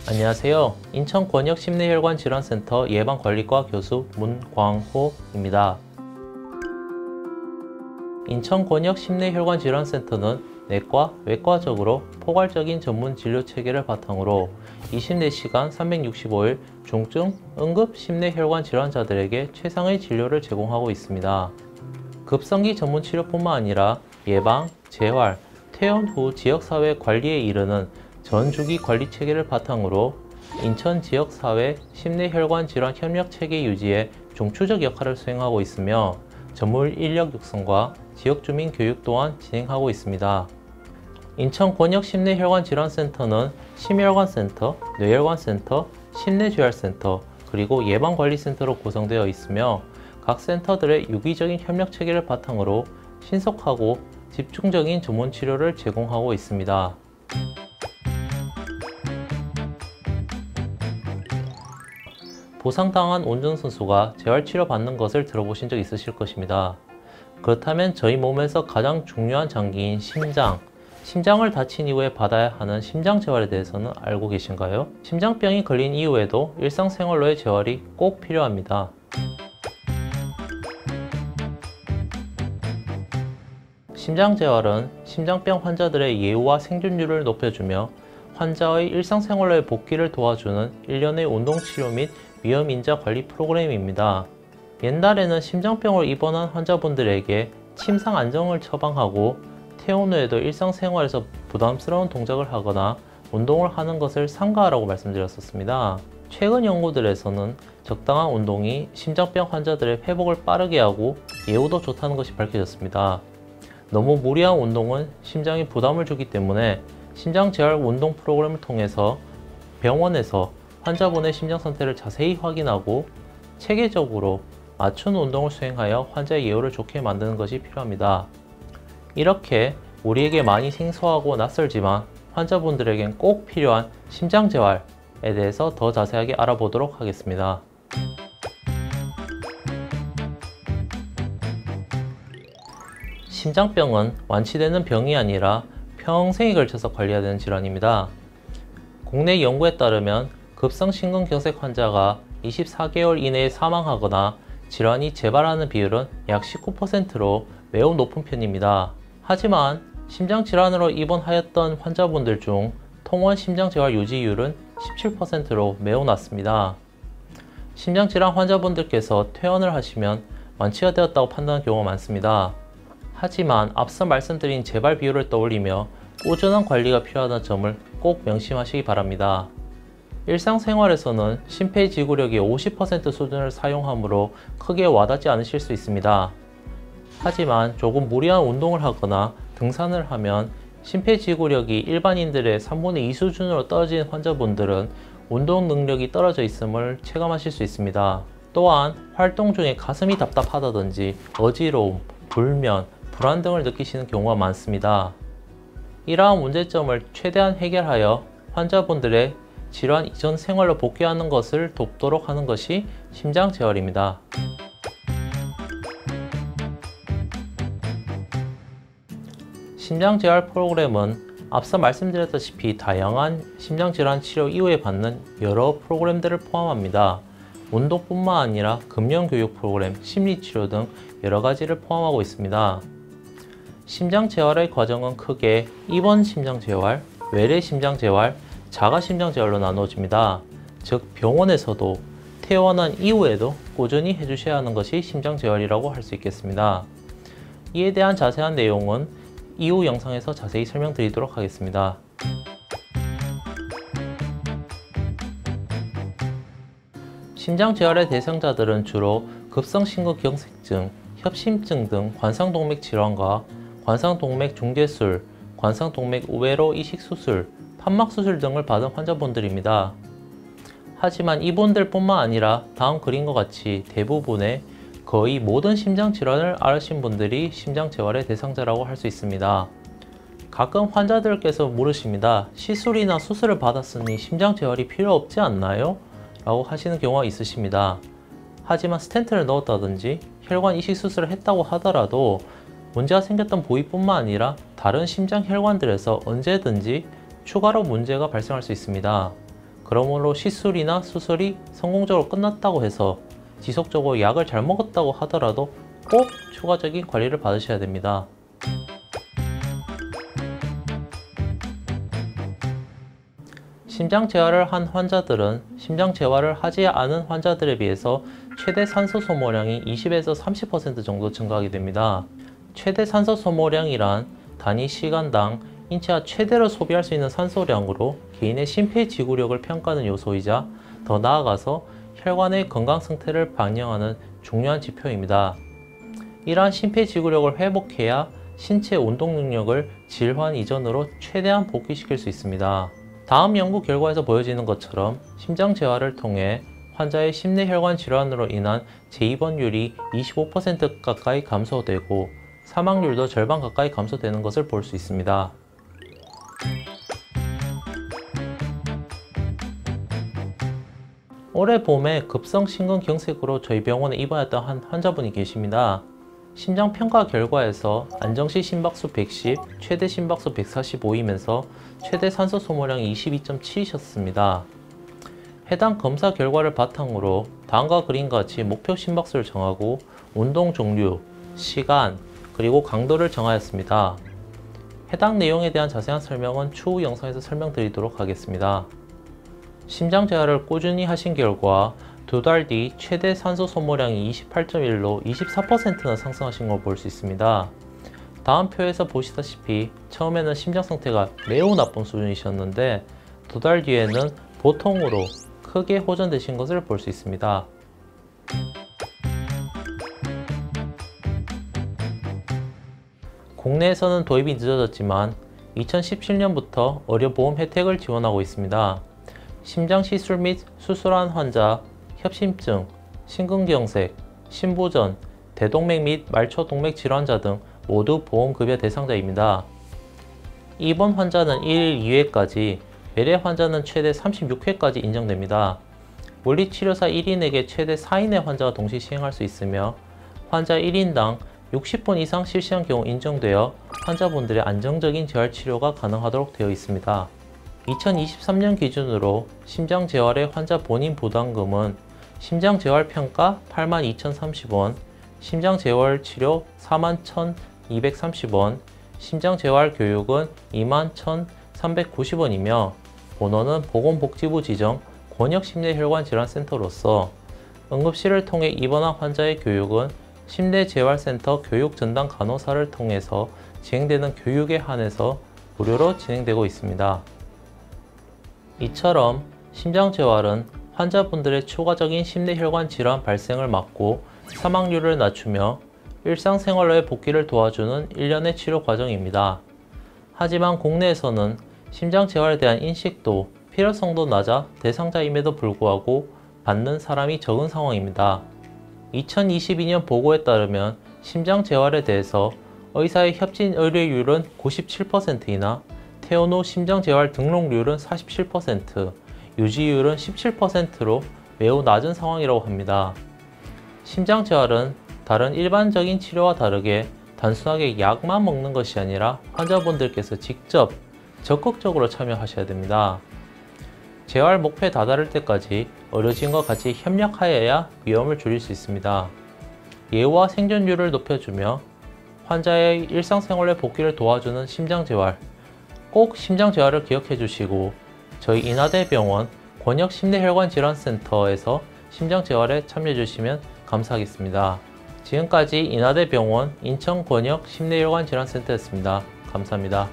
안녕하세요. 인천권역 심내혈관질환센터 예방관리과 교수 문광호입니다. 인천권역 심내혈관질환센터는 내과, 외과적으로 포괄적인 전문 진료 체계를 바탕으로 24시간 365일 중증, 응급 심내혈관 질환자들에게 최상의 진료를 제공하고 있습니다. 급성기 전문 치료뿐만 아니라 예방, 재활, 퇴원 후 지역사회 관리에 이르는 전주기 관리 체계를 바탕으로 인천 지역사회 심내혈관 질환 협력 체계 유지에 중추적 역할을 수행하고 있으며 전문 인력 육성과 지역 주민 교육 또한 진행하고 있습니다. 인천 권역 심내혈관질환센터는 심혈관센터, 뇌혈관센터, 심내재활센터, 그리고 예방관리센터로 구성되어 있으며 각 센터들의 유기적인 협력 체계를 바탕으로 신속하고 집중적인 전문 치료를 제공하고 있습니다. 부상당한 운전선수가 재활치료 받는 것을 들어보신 적 있으실 것입니다. 그렇다면 저희 몸에서 가장 중요한 장기인 심장을 다친 이후에 받아야 하는 심장재활에 대해서는 알고 계신가요? 심장병이 걸린 이후에도 일상생활로의 재활이 꼭 필요합니다. 심장재활은 심장병 환자들의 예후와 생존율을 높여주며 환자의 일상생활로의 복귀를 도와주는 일련의 운동치료 및 위험인자 관리 프로그램입니다. 옛날에는 심장병으로 입원한 환자분들에게 침상 안정을 처방하고 퇴원 후에도 일상생활에서 부담스러운 동작을 하거나 운동을 하는 것을 삼가하라고 말씀드렸었습니다. 최근 연구들에서는 적당한 운동이 심장병 환자들의 회복을 빠르게 하고 예후도 좋다는 것이 밝혀졌습니다. 너무 무리한 운동은 심장에 부담을 주기 때문에 심장재활 운동 프로그램을 통해서 병원에서 환자분의 심장 상태를 자세히 확인하고 체계적으로 맞춘 운동을 수행하여 환자의 예후를 좋게 만드는 것이 필요합니다. 이렇게 우리에게 많이 생소하고 낯설지만 환자분들에겐 꼭 필요한 심장재활에 대해서 더 자세하게 알아보도록 하겠습니다. 심장병은 완치되는 병이 아니라 평생에 걸쳐서 관리해야 되는 질환입니다. 국내 연구에 따르면 급성심근경색 환자가 24개월 이내에 사망하거나 질환이 재발하는 비율은 약 19%로 매우 높은 편입니다. 하지만 심장질환으로 입원하였던 환자분들 중 통원 심장재활 유지율은 17%로 매우 낮습니다. 심장질환 환자분들께서 퇴원을 하시면 완치가 되었다고 판단하는 경우가 많습니다. 하지만 앞서 말씀드린 재발 비율을 떠올리며 꾸준한 관리가 필요하다는 점을 꼭 명심하시기 바랍니다. 일상생활에서는 심폐지구력이 50% 수준을 사용하므로 크게 와닿지 않으실 수 있습니다. 하지만 조금 무리한 운동을 하거나 등산을 하면 심폐지구력이 일반인들의 3분의 2 수준으로 떨어진 환자분들은 운동 능력이 떨어져 있음을 체감하실 수 있습니다. 또한 활동 중에 가슴이 답답하다든지 어지러움, 불면, 불안 등을 느끼시는 경우가 많습니다. 이러한 문제점을 최대한 해결하여 환자분들의 질환 이전 생활로 복귀하는 것을 돕도록 하는 것이 심장재활입니다. 심장재활 프로그램은 앞서 말씀드렸다시피 다양한 심장질환 치료 이후에 받는 여러 프로그램들을 포함합니다. 운동뿐만 아니라 금연교육 프로그램, 심리치료 등 여러 가지를 포함하고 있습니다. 심장재활의 과정은 크게 입원 심장재활, 외래 심장재활, 자가 심장재활로 나누어집니다. 즉 병원에서도 퇴원한 이후에도 꾸준히 해주셔야 하는 것이 심장재활이라고 할 수 있겠습니다. 이에 대한 자세한 내용은 이후 영상에서 자세히 설명드리도록 하겠습니다. 심장재활의 대상자들은 주로 급성심근경색증, 협심증 등 관상동맥 질환과 관상동맥 중재술, 관상동맥 우회로 이식수술, 판막수술 등을 받은 환자분들입니다. 하지만 이분들 뿐만 아니라 다음 그림과 같이 대부분의 거의 모든 심장질환을 앓으신 분들이 심장재활의 대상자라고 할 수 있습니다. 가끔 환자들께서 물으십니다. 시술이나 수술을 받았으니 심장재활이 필요 없지 않나요? 라고 하시는 경우가 있으십니다. 하지만 스텐트를 넣었다든지 혈관 이식 수술을 했다고 하더라도 문제가 생겼던 부위뿐만 아니라 다른 심장 혈관들에서 언제든지 추가로 문제가 발생할 수 있습니다. 그러므로 시술이나 수술이 성공적으로 끝났다고 해서 지속적으로 약을 잘 먹었다고 하더라도 꼭 추가적인 관리를 받으셔야 됩니다. 심장 재활을 한 환자들은 심장 재활을 하지 않은 환자들에 비해서 최대 산소 소모량이 20에서 30% 정도 증가하게 됩니다. 최대 산소 소모량이란 단위 시간당 인체가 최대로 소비할 수 있는 산소량으로 개인의 심폐지구력을 평가하는 요소이자 더 나아가서 혈관의 건강 상태를 반영하는 중요한 지표입니다. 이러한 심폐지구력을 회복해야 신체 운동 능력을 질환 이전으로 최대한 복귀시킬 수 있습니다. 다음 연구 결과에서 보여지는 것처럼 심장 재활을 통해 환자의 심내혈관 질환으로 인한 재입원율이 25% 가까이 감소되고 사망률도 절반 가까이 감소되는 것을 볼 수 있습니다. 올해 봄에 급성 심근경색으로 저희 병원에 입원했던 한 환자분이 계십니다. 심장평가 결과에서 안정시 심박수 110, 최대 심박수 145이면서 최대 산소 소모량이 22.7이셨습니다. 해당 검사 결과를 바탕으로 다음과 그림과 같이 목표 심박수를 정하고 운동 종류, 시간, 그리고 강도를 정하였습니다. 해당 내용에 대한 자세한 설명은 추후 영상에서 설명드리도록 하겠습니다. 심장 재활을 꾸준히 하신 결과 2달 뒤 최대 산소 소모량이 28.1로 24%나 상승하신 걸 볼 수 있습니다. 다음 표에서 보시다시피 처음에는 심장 상태가 매우 나쁜 수준이셨는데 2달 뒤에는 보통으로 크게 호전되신 것을 볼 수 있습니다. 국내에서는 도입이 늦어졌지만 2017년부터 의료보험 혜택을 지원하고 있습니다. 심장 시술 및 수술한 환자, 협심증, 심근경색, 심부전, 대동맥 및 말초동맥 질환자 등 모두 보험급여 대상자입니다. 입원 환자는 1일 2회까지, 외래 환자는 최대 36회까지 인정됩니다. 물리치료사 1인에게 최대 4인의 환자가 동시 시행할 수 있으며 환자 1인당 60분 이상 실시한 경우 인정되어 환자분들의 안정적인 재활치료가 가능하도록 되어 있습니다. 2023년 기준으로 심장재활의 환자 본인 부담금은 심장재활평가 82,030원, 심장재활치료 41,230원, 심장재활교육은 21,390원이며 본원은 보건복지부 지정 권역심내혈관질환센터로서 응급실을 통해 입원한 환자의 교육은 심내재활센터 교육전담 간호사를 통해서 진행되는 교육에 한해서 무료로 진행되고 있습니다. 이처럼 심장재활은 환자분들의 추가적인 심내혈관 질환 발생을 막고 사망률을 낮추며 일상생활로의 복귀를 도와주는 일련의 치료 과정입니다. 하지만 국내에서는 심장재활에 대한 인식도 필요성도 낮아 대상자임에도 불구하고 받는 사람이 적은 상황입니다. 2022년 보고에 따르면 심장재활에 대해서 의사의 협진 의뢰율은 97%이나 퇴원 후 심장재활 등록률은 47%, 유지율은 17%로 매우 낮은 상황이라고 합니다. 심장재활은 다른 일반적인 치료와 다르게 단순하게 약만 먹는 것이 아니라 환자분들께서 직접 적극적으로 참여하셔야 됩니다. 재활 목표에 다다를 때까지 의료진과 같이 협력하여야 위험을 줄일 수 있습니다. 예후와 생존율을 높여주며 환자의 일상생활의 복귀를 도와주는 심장재활, 꼭 심장재활을 기억해 주시고 저희 인하대병원 권역심내혈관질환센터에서 심장재활에 참여해 주시면 감사하겠습니다. 지금까지 인하대병원 인천권역심내혈관질환센터였습니다. 감사합니다.